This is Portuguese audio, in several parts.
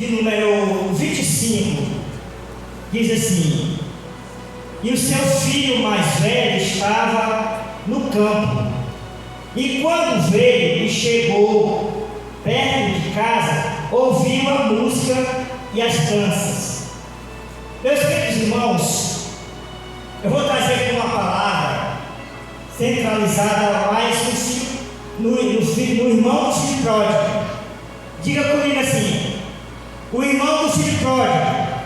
de número 25, diz assim: e o seu filho mais velho estava no campo, e quando veio e chegou perto de casa, ouviu a música e as danças. Meus queridos irmãos, eu vou trazer aqui uma palavra centralizada mais no irmão do filho pródigo. Diga comigo assim: o irmão do filho pródigo.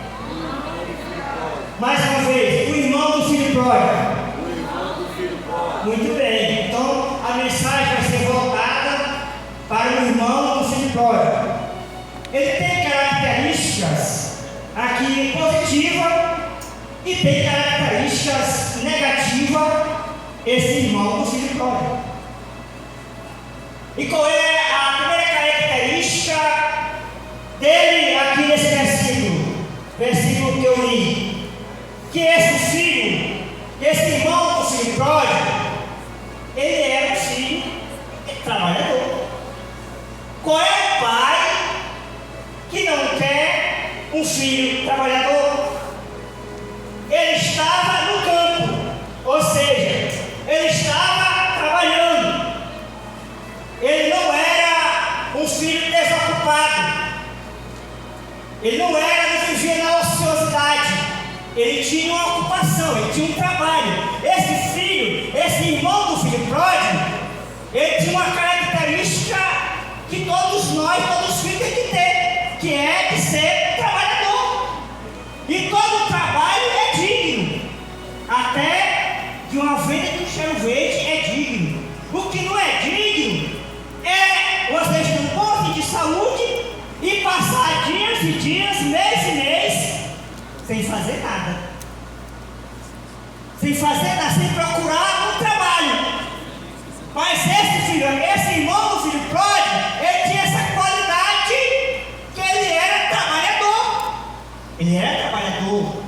Mais uma vez, o irmão do filho pródigo. Muito bem, então a mensagem vai ser voltada para o irmão do filho pródigo. Ele tem características aqui positivas e tem características negativas, esse irmão do filho pródigo. E qual é a primeira característica dele aqui nesse versículo que eu li? Que esse filho, esse irmão do filho pródigo, ele era um filho trabalhador. Qual é o pai que não quer um filho trabalhador? Ele estava no campo, ou seja, ele estava trabalhando. Ele não era um filho desocupado. Ele não vivia na ociosidade. Ele tinha uma ocupação, ele tinha um trabalho. Esse filho, esse irmão do filho pródigo, ele tinha uma característica que todos os filhos têm que ter, que é de ser trabalhador. E todo trabalho é digno. Até de uma venda de um cheiro verde é digno. O que não é digno é você ter um bom fim de saúde e passar dias e dias, mês e mês, sem fazer nada. Sem procurar um trabalho. Mas esse irmão do filho pródigo, ele tinha essa qualidade que ele era trabalhador. Ele era trabalhador.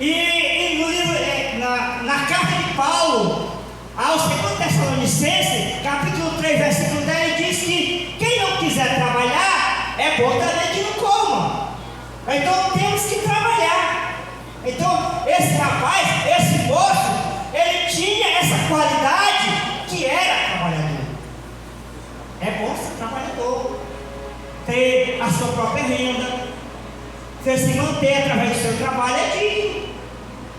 E no livro, na carta de Paulo aos 2 Tessalonicenses, capítulo 3, versículo 10, ele diz que quem não quiser trabalhar, é bom também que não coma. Então temos que trabalhar. Então esse rapaz, esse moço, ele tinha essa qualidade que era trabalhador. É bom ser trabalhador, ter a sua própria renda, você se manter através do seu trabalho é digno.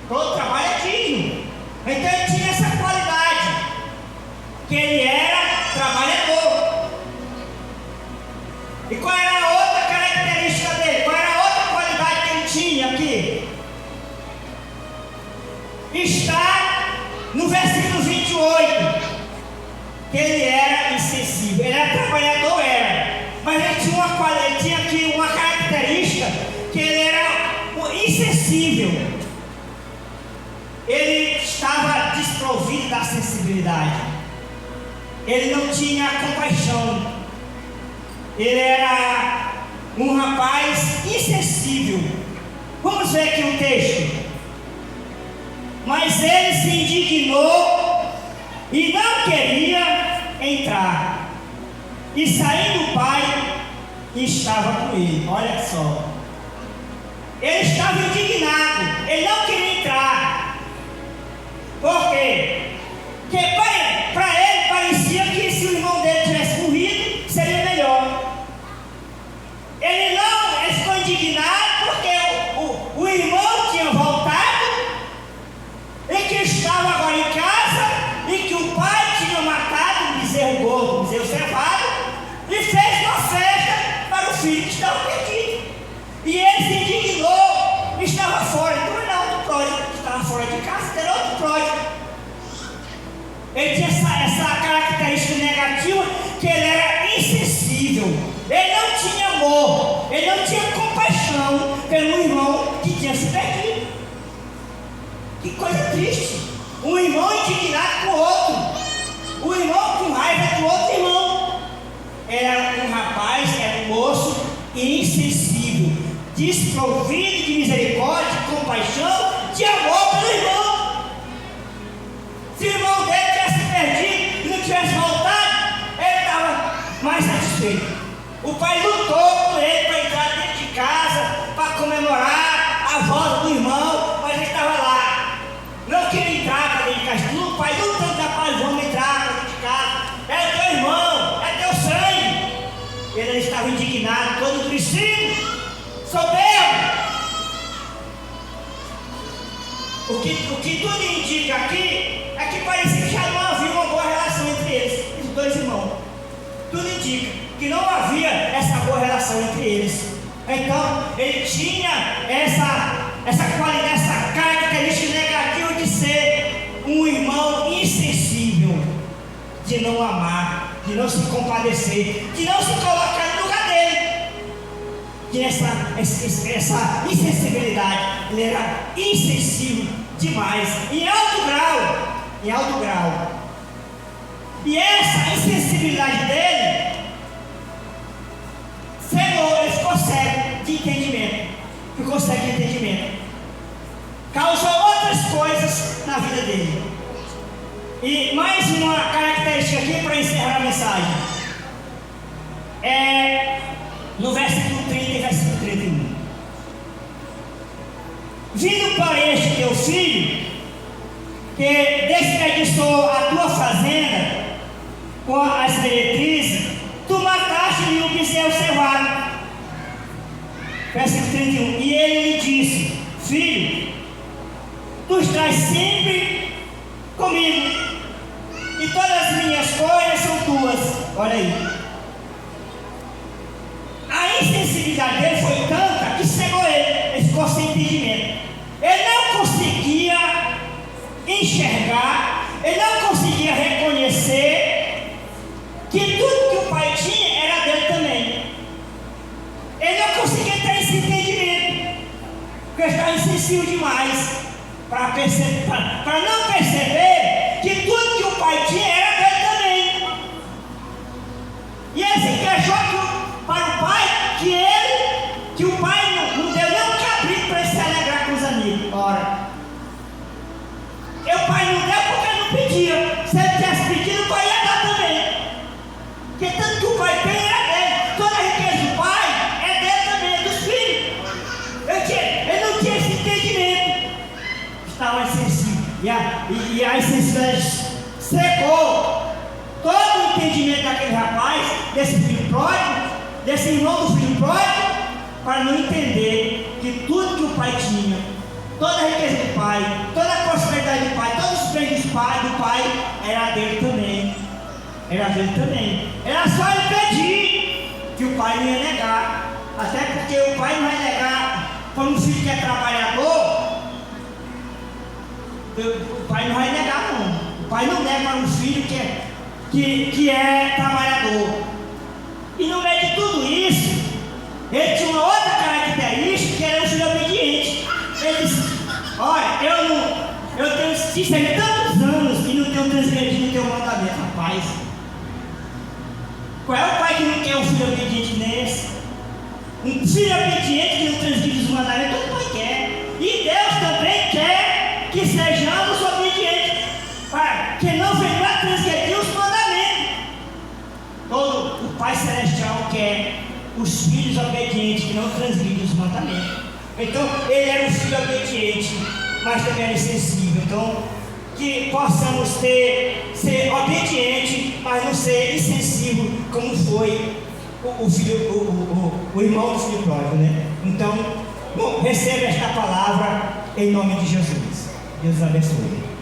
Todo trabalho é digno. Então ele tinha essa qualidade, que ele era trabalhador. E qual era a outra característica dele? Qual era a outra qualidade que ele tinha aqui? Está no versículo 28, que ele era insensível. Ele era trabalhador, mas ele tinha aqui uma característica, que ele era insensível. Ele estava desprovido da sensibilidade. Ele não tinha compaixão. Ele era um rapaz insensível. Vamos ver aqui um texto. Mas ele se indignou e não queria entrar. E saindo o pai, estava com ele. Olha só. Ele estava indignado. Ele não queria entrar. Por quê? Porque para ele parecia que se o irmão dele tivesse morrido, seria melhor. Ele ficou indignado porque o irmão tinha voltado e que estava agora em casa e que o pai tinha matado um bezerro gordo, um bezerro cevado, e fez uma festa para o filho que estava perdido. E ele se indignou, estava fora. Então não era outro pródigo, estava fora de casa, era outro pródigo. Ele tinha essa característica negativa, que ele era insensível. Ele não tinha amor, ele não tinha compaixão pelo irmão que tinha se perdido. Que coisa triste. Um irmão indignado com o outro, o irmão com raiva do outro irmão. Era um rapaz, era um moço insensível, desprovido de misericórdia, de compaixão, de amor pelo irmão. Se o irmão dele tivesse perdido e não tivesse voltado, ele estava mais satisfeito. O pai lutou com ele para entrar soberbo. O que tudo indica aqui é que parecia que já não havia uma boa relação entre eles, os dois irmãos. Tudo indica que não havia essa boa relação entre eles. Então, ele tinha essa qualidade, essa característica negativa de ser um irmão insensível, de não amar, de não se compadecer, de não se colocar no lugar dele. Que essa insensibilidade, ele era insensível demais, em alto grau. E essa insensibilidade dele ele ficou cego de entendimento, causou outras coisas na vida dele. E mais uma característica aqui para encerrar a mensagem, no versículo 30 e versículo 31. Vindo para este teu filho, que desperdiçou a tua fazenda com as meretrizes, tu mataste-lhe o bezerro cevado. Versículo 31. E ele lhe disse: filho, tu estás sempre comigo, e todas as minhas coisas são tuas. Olha aí. A insensibilidade dele foi tanta que cegou ele ficou sem entendimento. Ele não conseguia enxergar, ele não conseguia reconhecer que tudo que o pai tinha era dele também. Ele não conseguia ter esse entendimento, porque ele estava insensível demais para não perceber que tudo que o pai tinha era dele também. E ele se queixou para o pai que o pai não deu nem um cabrito para ele se alegrar com os amigos. Ora, e o pai não deu porque ele não pedia. Se ele tivesse pedido, o pai ia dar também. Porque tanto que o pai tem era dele. Toda a riqueza do pai é dele também, é dos filhos. Ele não tinha esse entendimento. Estava insensível. E a insensibilidade secou todo o entendimento daquele rapaz, desse filho pródigo, desse irmão do filho pródigo, para não entender que tudo que o pai tinha, toda a riqueza do pai, toda a prosperidade do pai, todos os bens do pai era dele também. Era só ele pedir, que o pai não ia negar. Até porque o pai não vai negar para um filho que é trabalhador. O pai não vai negar, não. O pai não nega para um filho que é trabalhador. E no meio de tudo isso, ele tinha uma outra característica, que era um filho obediente. Ele disse: olha, eu tenho assistido tantos anos e não tenho transgredido o teu mandamento. Rapaz, qual é o pai que não quer um filho obediente nesse? Um filho obediente que não transgride os mandamentos, todo pai quer. E Deus também quer que sejamos obedientes, para que não venhamos a transgredir os mandamentos. Todo o Pai Celestial quer os filhos obedientes que não transgridem os mandamentos. Então, ele era um filho obediente, mas também era insensível. Então, que possamos ser obediente, mas não ser insensível, como foi o irmão do filho pródigo, né? Então, receba esta palavra em nome de Jesus. Deus abençoe.